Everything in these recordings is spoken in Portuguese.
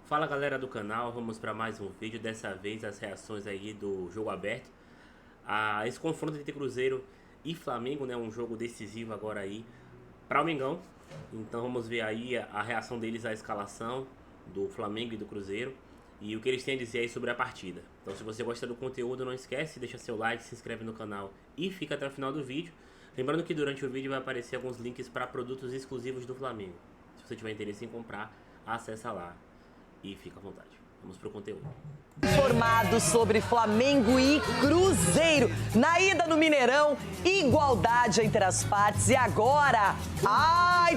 Fala galera do canal, vamos para mais um vídeo, dessa vez as reações aí do jogo aberto. Esse confronto entre Cruzeiro e Flamengo, né, um jogo decisivo agora aí para o Mengão. Então vamos ver aí a reação deles à escalação do Flamengo e do Cruzeiro e o que eles têm a dizer aí sobre a partida. Então se você gosta do conteúdo, não esquece, deixa seu like, se inscreve no canal e fica até o final do vídeo. Lembrando que durante o vídeo vai aparecer alguns links para produtos exclusivos do Flamengo. Se você tiver interesse em comprar, acessa lá e fica à vontade. Vamos pro conteúdo. Informado sobre Flamengo e Cruzeiro. Na ida no Mineirão, igualdade entre as partes. E agora,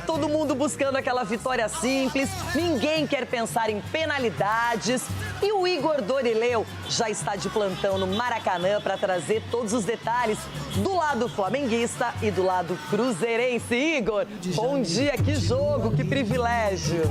todo mundo buscando aquela vitória simples. Ninguém quer pensar em penalidades. E o Igor Dorileu já está de plantão no Maracanã para trazer todos os detalhes do lado flamenguista e do lado cruzeirense. Igor, bom dia, que jogo, que privilégio.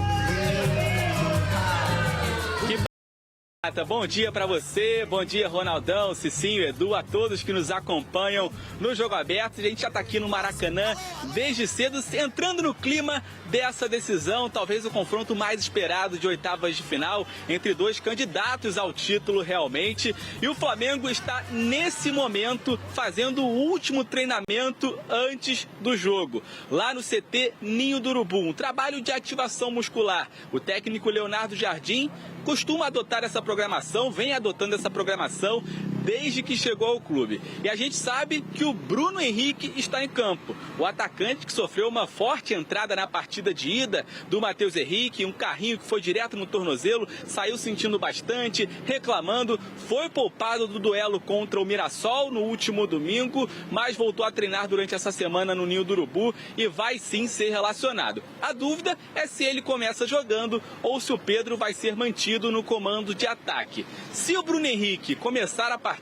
Bom dia para você, bom dia Ronaldão, Cicinho, Edu, a todos que nos acompanham no Jogo Aberto. A gente já está aqui no Maracanã desde cedo, entrando no clima dessa decisão, talvez o confronto mais esperado de oitavas de final entre dois candidatos ao título realmente. E o Flamengo está nesse momento fazendo o último treinamento antes do jogo, lá no CT Ninho do Urubu, um trabalho de ativação muscular. O técnico Leonardo Jardim costuma adotar essa programação, vem adotando essa programação desde que chegou ao clube. E a gente sabe que o Bruno Henrique está em campo. O atacante que sofreu uma forte entrada na partida de ida do Matheus Henrique, um carrinho que foi direto no tornozelo, saiu sentindo bastante, reclamando, foi poupado do duelo contra o Mirassol no último domingo, mas voltou a treinar durante essa semana no Ninho do Urubu e vai sim ser relacionado. A dúvida é se ele começa jogando ou se o Pedro vai ser mantido no comando de ataque. Se o Bruno Henrique começar a partida,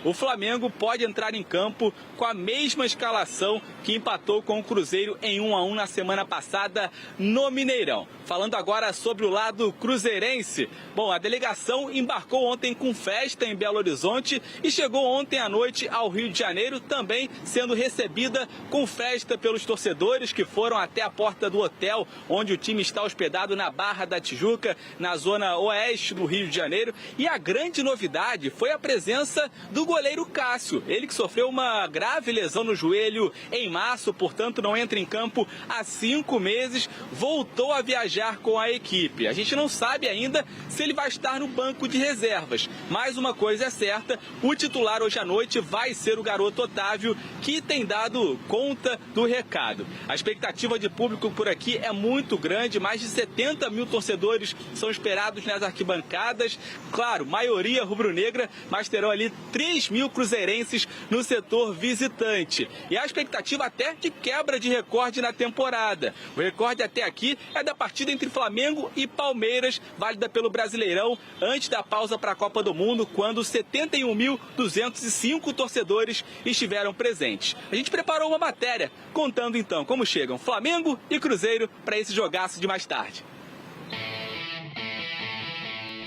o Flamengo pode entrar em campo com a mesma escalação que empatou com o Cruzeiro em 1-1 na semana passada no Mineirão. Falando agora sobre o lado cruzeirense, bom, a delegação embarcou ontem com festa em Belo Horizonte e chegou ontem à noite ao Rio de Janeiro, também sendo recebida com festa pelos torcedores que foram até a porta do hotel onde o time está hospedado na Barra da Tijuca, na zona oeste do Rio de Janeiro. E a grande novidade foi a presença do goleiro Cássio, ele que sofreu uma grave lesão no joelho em março, portanto não entra em campo há 5 meses, voltou a viajar com a equipe. A gente não sabe ainda se ele vai estar no banco de reservas, mas uma coisa é certa, o titular hoje à noite vai ser o garoto Otávio, que tem dado conta do recado. A expectativa de público por aqui é muito grande, mais de 70 mil torcedores são esperados nas arquibancadas, claro, maioria rubro-negra, mas terão ali 3 mil cruzeirenses no setor visitante. E a expectativa até de quebra de recorde na temporada. O recorde até aqui é da partida entre Flamengo e Palmeiras, válida pelo Brasileirão, antes da pausa para a Copa do Mundo, quando 71.205 torcedores estiveram presentes. A gente preparou uma matéria contando então como chegam Flamengo e Cruzeiro para esse jogaço de mais tarde.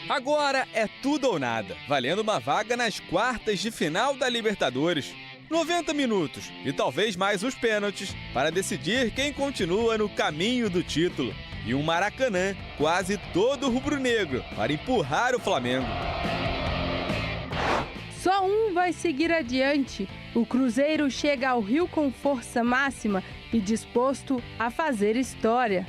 Agora é tudo ou nada, valendo uma vaga nas quartas de final da Libertadores. 90 minutos e talvez mais os pênaltis para decidir quem continua no caminho do título. E um Maracanã quase todo rubro-negro para empurrar o Flamengo. Só um vai seguir adiante. O Cruzeiro chega ao Rio com força máxima e disposto a fazer história.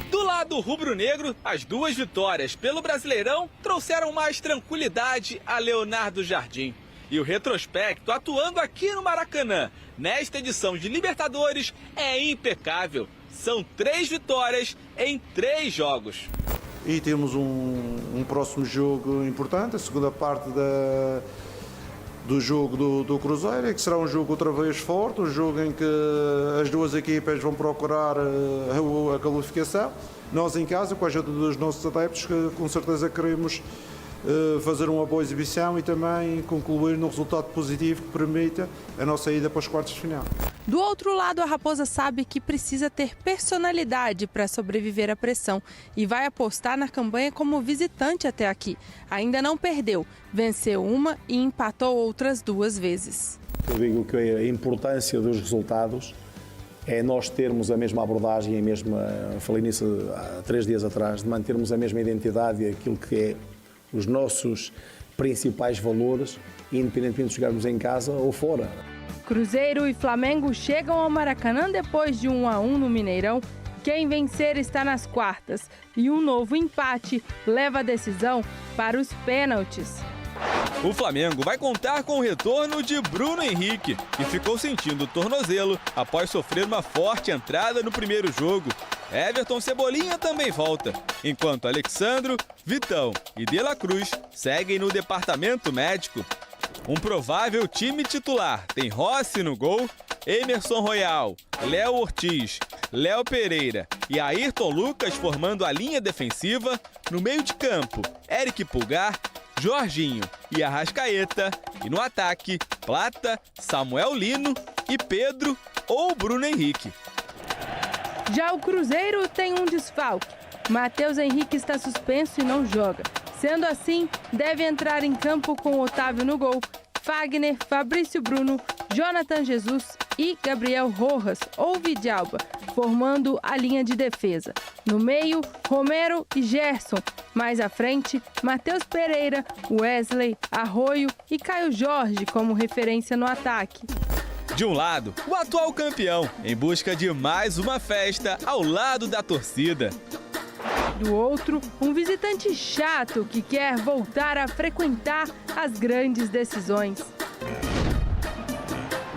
Do lado rubro-negro, as duas vitórias pelo Brasileirão trouxeram mais tranquilidade a Leonardo Jardim. E o retrospecto atuando aqui no Maracanã, nesta edição de Libertadores, é impecável. São 3 vitórias em 3 jogos. E temos um próximo jogo importante, a segunda parte do jogo do Cruzeiro, que será um jogo outra vez forte, um jogo em que as duas equipas vão procurar a qualificação. Nós em casa, com a ajuda dos nossos adeptos, que com certeza queremos fazer uma boa exibição e também concluir num resultado positivo que permita a nossa ida para os quartos de final. Do outro lado, a Raposa sabe que precisa ter personalidade para sobreviver à pressão e vai apostar na campanha como visitante até aqui. Ainda não perdeu, venceu uma e empatou outras 2 vezes. Eu digo que a importância dos resultados é nós termos a mesma abordagem, a mesma, falei nisso há 3 dias atrás, de mantermos a mesma identidade e aquilo que é os nossos principais valores, independentemente de jogarmos em casa ou fora. Cruzeiro e Flamengo chegam ao Maracanã depois de 1-1 no Mineirão. Quem vencer está nas quartas e um novo empate leva a decisão para os pênaltis. O Flamengo vai contar com o retorno de Bruno Henrique, que ficou sentindo o tornozelo após sofrer uma forte entrada no primeiro jogo. Everton Cebolinha também volta, enquanto Alexandro, Vitão e De La Cruz seguem no departamento médico. Um provável time titular tem Rossi no gol, Emerson Royal, Léo Ortiz, Léo Pereira e Ayrton Lucas formando a linha defensiva. No meio de campo, Eric Pulgar, Jorginho e Arrascaeta. E no ataque, Plata, Samuel Lino e Pedro ou Bruno Henrique. Já o Cruzeiro tem um desfalque. Matheus Henrique está suspenso e não joga. Sendo assim, deve entrar em campo com Otávio no gol, Fagner, Fabrício Bruno, Jonathan Jesus e Gabriel Rojas ou Vidalba, formando a linha de defesa. No meio, Romero e Gerson. Mais à frente, Matheus Pereira, Wesley, Arroio e Caio Jorge como referência no ataque. De um lado, o atual campeão, em busca de mais uma festa ao lado da torcida. Do outro, um visitante chato que quer voltar a frequentar as grandes decisões.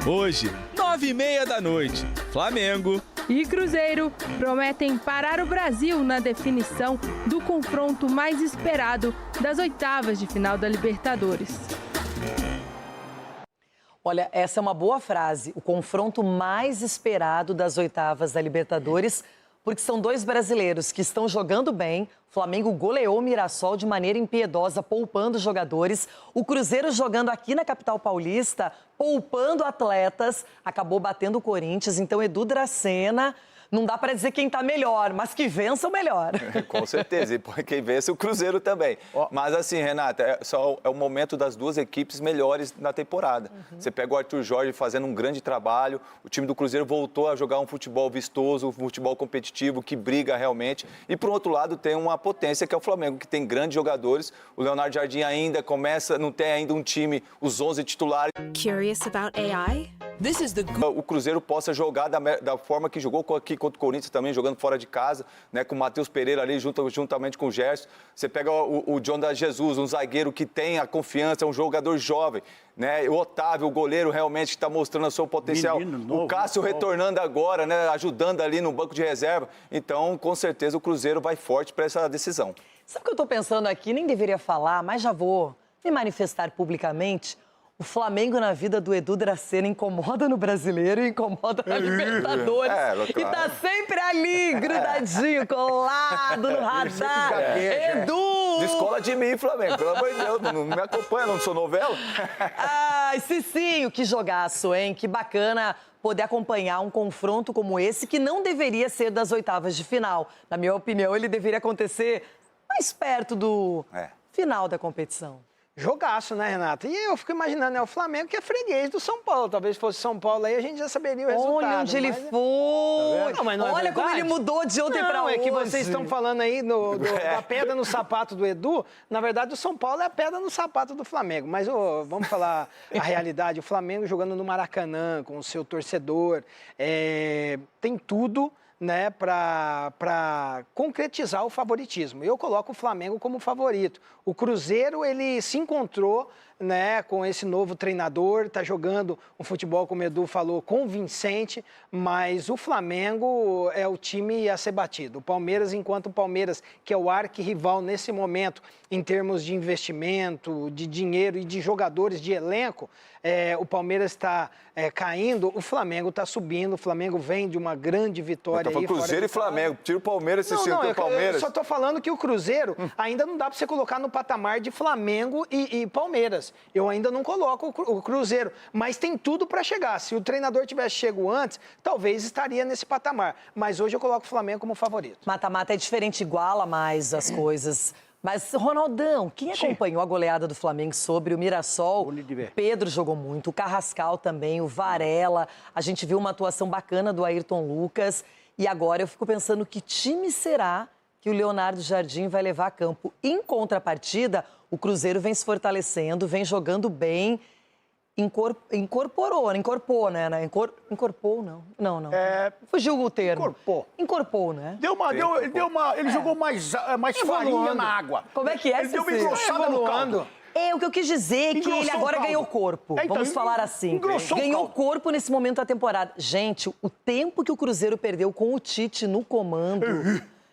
Hoje, 9h30 da noite, Flamengo e Cruzeiro prometem parar o Brasil na definição do confronto mais esperado das oitavas de final da Libertadores. Olha, essa é uma boa frase. O confronto mais esperado das oitavas da Libertadores, porque são 2 brasileiros que estão jogando bem. O Flamengo goleou o Mirassol de maneira impiedosa, poupando jogadores. O Cruzeiro jogando aqui na capital paulista, poupando atletas, acabou batendo o Corinthians. Então, Edu Dracena, não dá para dizer quem está melhor, mas que vença o melhor. Com certeza, e quem vence o Cruzeiro também. Mas assim, Renata, é o momento das 2 equipes melhores na temporada. Você pega o Arthur Jorge fazendo um grande trabalho, o time do Cruzeiro voltou a jogar um futebol vistoso, um futebol competitivo, que briga realmente. E, por outro lado, tem uma potência que é o Flamengo, que tem grandes jogadores. O Leonardo Jardim ainda não tem ainda um time, os 11 titulares. Curious about AI? O Cruzeiro possa jogar da forma que jogou aqui contra o Corinthians também, jogando fora de casa, né, com o Matheus Pereira ali, juntamente com o Gerson. Você pega o Jonathan Jesus, um zagueiro que tem a confiança, é um jogador jovem. Né? O Otávio, o goleiro, realmente está mostrando o seu potencial. O Cássio retornando agora, né, ajudando ali no banco de reserva. Então, com certeza, o Cruzeiro vai forte para essa decisão. Sabe o que eu estou pensando aqui? Nem deveria falar, mas já vou me manifestar publicamente. O Flamengo na vida do Edu Dracena incomoda no Brasileiro e incomoda na Libertadores. Claro. E tá sempre ali, grudadinho, colado no radar. Edu! Descola de mim, Flamengo. Pelo amor de Deus, não me acompanha, não sou novela. Ai, Cicinho, que jogaço, hein? Que bacana poder acompanhar um confronto como esse, que não deveria ser das oitavas de final. Na minha opinião, ele deveria acontecer mais perto do final da competição. Jogaço, né, Renata? E eu fico imaginando, né, o Flamengo que é freguês do São Paulo. Talvez fosse São Paulo aí, a gente já saberia o resultado. Olha onde ele foi. Não, mas não olha como ele mudou de ontem para hoje. É que vocês estão falando aí da pedra no sapato do Edu. Na verdade, o São Paulo é a pedra no sapato do Flamengo. Mas vamos falar a realidade. O Flamengo jogando no Maracanã, com o seu torcedor, tem tudo, né, para concretizar o favoritismo. Eu coloco o Flamengo como favorito. O Cruzeiro, ele se encontrou, né, com esse novo treinador, está jogando um futebol, como o Edu falou, convincente, mas o Flamengo é o time a ser batido. O Palmeiras, enquanto o Palmeiras, que é o arquirrival nesse momento, em termos de investimento, de dinheiro e de jogadores, de elenco, o Palmeiras está caindo, o Flamengo está subindo, o Flamengo vem de uma grande vitória. Aí, Cruzeiro e Flamengo, tira o Palmeiras e tira o Palmeiras. Eu só estou falando que o Cruzeiro ainda não dá para você colocar no patamar de Flamengo e Palmeiras. Eu ainda não coloco o Cruzeiro, mas tem tudo para chegar. Se o treinador tivesse chego antes, talvez estaria nesse patamar. Mas hoje eu coloco o Flamengo como favorito. Mata-mata é diferente, iguala mais as coisas. Mas, Ronaldão, quem acompanhou a goleada do Flamengo sobre o Mirassol? O Pedro jogou muito, o Carrascal também, o Varela. A gente viu uma atuação bacana do Ayrton Lucas. E agora eu fico pensando que time será que o Leonardo Jardim vai levar a campo. Em contrapartida, o Cruzeiro vem se fortalecendo, vem jogando bem. Incorporou, né? Incorporou, não. Não. Fugiu o termo. Incorporou, né? Ele jogou mais farinha na água. Como é que é, Ele deu uma engrossada no caldo. O que eu quis dizer é que ele agora ganhou corpo. Vamos falar assim. Ganhou corpo nesse momento da temporada. Gente, o tempo que o Cruzeiro perdeu com o Tite no comando,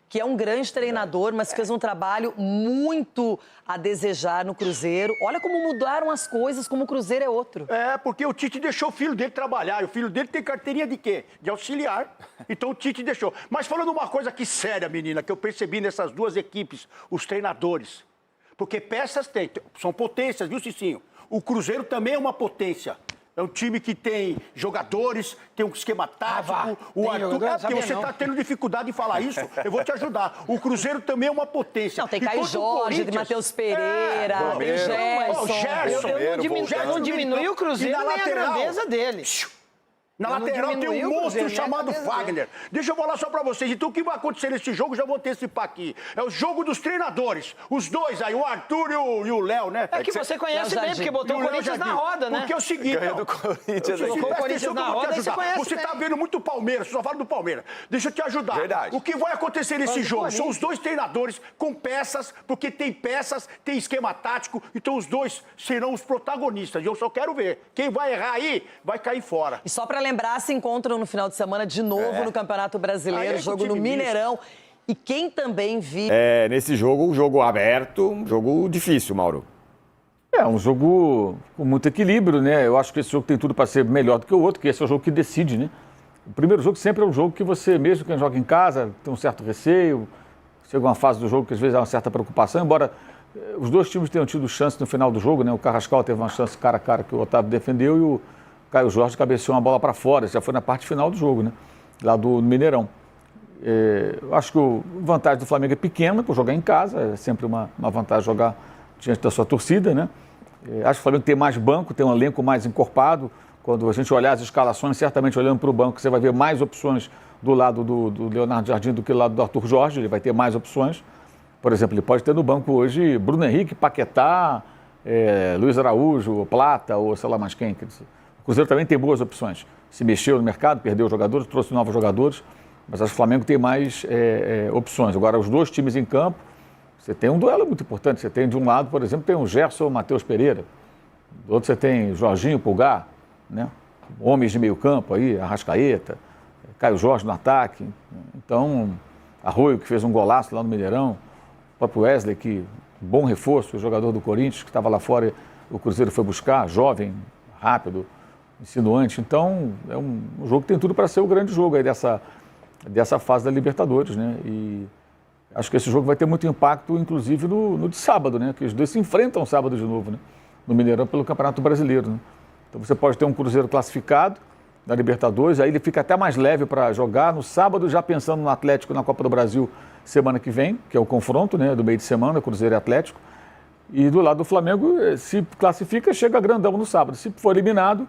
que é um grande treinador, mas fez um trabalho muito a desejar no Cruzeiro. Olha como mudaram as coisas, como o Cruzeiro é outro. Porque o Tite deixou o filho dele trabalhar. E o filho dele tem carteirinha de quê? De auxiliar. Então o Tite deixou. Mas falando uma coisa aqui séria, menina, que eu percebi nessas duas equipes, os treinadores. Porque peças são potências, viu, Cicinho? O Cruzeiro também é uma potência. É um time que tem jogadores, tem um esquema tático. O Arthur, porque você está tendo dificuldade em falar isso, eu vou te ajudar. O Cruzeiro também é uma potência. Não, tem Caio Jorge, tem Matheus Pereira, tem Gerson. Eu não diminui o Cruzeiro nem a grandeza dele. Na lateral tem um monstro chamado Wagner. Deixa eu falar só pra vocês. Então o que vai acontecer nesse jogo, já vou antecipar aqui. É o jogo dos treinadores. Os dois aí, o Arthur e o Léo, né? É que você conhece bem, porque botou o Corinthians na roda, né? Porque é o seguinte... Colocou o Corinthians na roda e você conhece. Você tá vendo muito Palmeiras, você só fala do Palmeiras. Deixa eu te ajudar. Verdade. O que vai acontecer nesse jogo? São os dois treinadores com peças, porque tem peças, tem esquema tático, então os dois serão os protagonistas. E eu só quero ver. Quem vai errar aí, vai cair fora. E só pra lembrar, se encontram no final de semana de novo no Campeonato Brasileiro, jogo no Mineirão. E quem também viu... Nesse jogo, um jogo aberto, um jogo difícil, Mauro. É um jogo com muito equilíbrio, né? Eu acho que esse jogo tem tudo para ser melhor do que o outro, que esse é o jogo que decide, né? O primeiro jogo sempre é um jogo que você, mesmo quem joga em casa, tem um certo receio, chega uma fase do jogo que às vezes há uma certa preocupação, embora os dois times tenham tido chance no final do jogo, né? O Carrascal teve uma chance cara a cara que o Otávio defendeu e o Caio Jorge cabeceou uma bola para fora, já foi na parte final do jogo, né? Lá do Mineirão. Eu acho que a vantagem do Flamengo é pequena, por jogar em casa, é sempre uma vantagem jogar diante da sua torcida, né? Acho que o Flamengo tem mais banco, tem um elenco mais encorpado. Quando a gente olhar as escalações, certamente olhando para o banco, você vai ver mais opções do lado do Leonardo Jardim do que do lado do Arthur Jorge, ele vai ter mais opções. Por exemplo, ele pode ter no banco hoje Bruno Henrique, Paquetá, Luiz Araújo, Plata, ou sei lá mais quem. O Cruzeiro também tem boas opções. Se mexeu no mercado, perdeu jogadores, trouxe novos jogadores, mas acho que o Flamengo tem mais opções. Agora, os dois times em campo, você tem um duelo muito importante. Você tem de um lado, por exemplo, tem o Gerson e Matheus Pereira. Do outro você tem Jorginho, Pulgar, né? Homens de meio campo aí, Arrascaeta, Caio Jorge no ataque. Então, Arroio, que fez um golaço lá no Mineirão. O próprio Wesley, que bom reforço, o jogador do Corinthians, que estava lá fora, o Cruzeiro foi buscar, jovem, rápido, insinuante. Então, é um jogo que tem tudo para ser o grande jogo aí dessa fase da Libertadores, né? E acho que esse jogo vai ter muito impacto, inclusive, no de sábado, né? Que os dois se enfrentam sábado de novo, né? No Mineirão pelo Campeonato Brasileiro, né? Então você pode ter um Cruzeiro classificado da Libertadores, aí ele fica até mais leve para jogar no sábado, já pensando no Atlético na Copa do Brasil semana que vem, que é o confronto, né? Do meio de semana, Cruzeiro e Atlético. E do lado do Flamengo, se classifica, chega grandão no sábado. Se for eliminado,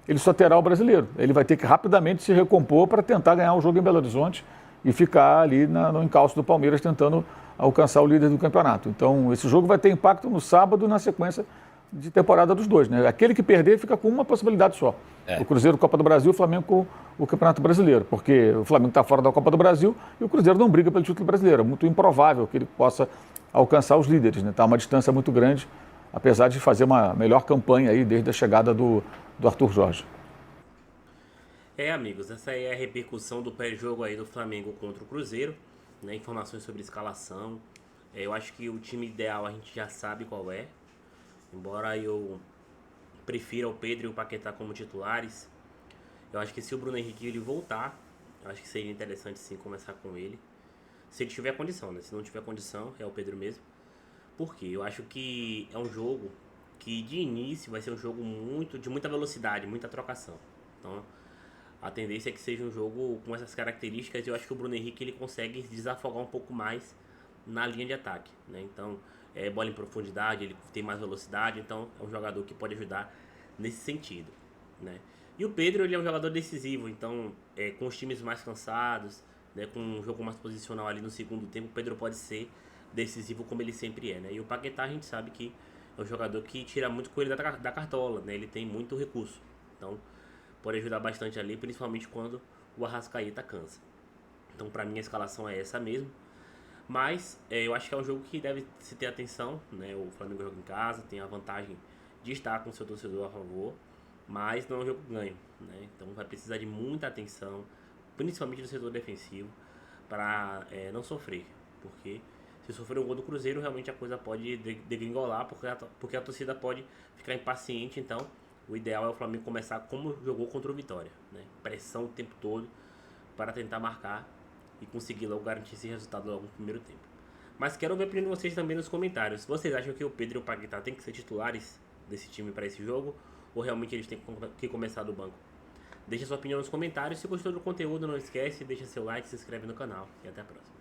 ele só terá o brasileiro. Ele vai ter que rapidamente se recompor para tentar ganhar o jogo em Belo Horizonte e ficar ali no encalço do Palmeiras tentando alcançar o líder do campeonato. Então, esse jogo vai ter impacto no sábado na sequência de temporada dos dois, né? Aquele que perder fica com uma possibilidade só. O Cruzeiro Copa do Brasil, o Flamengo com o Campeonato Brasileiro, porque o Flamengo está fora da Copa do Brasil e o Cruzeiro não briga pelo título brasileiro. É muito improvável que ele possa alcançar os líderes, né? Está uma distância muito grande, apesar de fazer uma melhor campanha aí desde a chegada do Arthur Jorge. Amigos, essa aí é a repercussão do pré-jogo aí do Flamengo contra o Cruzeiro, né? Informações sobre escalação. Eu acho que o time ideal a gente já sabe qual é, embora eu prefira o Pedro e o Paquetá como titulares. Eu acho que se o Bruno Henrique ele voltar, eu acho que seria interessante sim começar com ele. Se ele tiver condição, né? Se não tiver condição, é o Pedro mesmo. Por quê? Eu acho que é um jogo que de início vai ser um jogo de muita velocidade, muita trocação. Então, a tendência é que seja um jogo com essas características. E eu acho que o Bruno Henrique ele consegue desafogar um pouco mais na linha de ataque, né? Então, bola em profundidade, ele tem mais velocidade, então é um jogador que pode ajudar nesse sentido, né? E o Pedro, ele é um jogador decisivo, então, com os times mais cansados, né, com um jogo mais posicional ali no segundo tempo, o Pedro pode ser decisivo como ele sempre é, né? E o Paquetá, a gente sabe que é um jogador que tira muito coelho da cartola, né? Ele tem muito recurso, então pode ajudar bastante ali, principalmente quando o Arrascaeta cansa. Então, pra mim, a escalação é essa mesmo. Mas eu acho que é um jogo que deve se ter atenção, né? O Flamengo joga em casa, tem a vantagem de estar com o seu torcedor a favor, mas não é um jogo ganho, né? Então vai precisar de muita atenção, principalmente do setor defensivo, para não sofrer, porque se sofrer um gol do Cruzeiro, realmente a coisa pode degringolar, porque a torcida pode ficar impaciente. Então o ideal é o Flamengo começar como jogou contra o Vitória, né? Pressão o tempo todo para tentar marcar e conseguir logo garantir esse resultado logo no primeiro tempo. Mas quero ver a opinião de vocês também nos comentários. Vocês acham que o Pedro e o Paquetá têm que ser titulares desse time para esse jogo? Ou realmente eles têm que começar do banco? Deixa sua opinião nos comentários. Se gostou do conteúdo, não esquece, deixa seu like, se inscreve no canal. E até a próxima.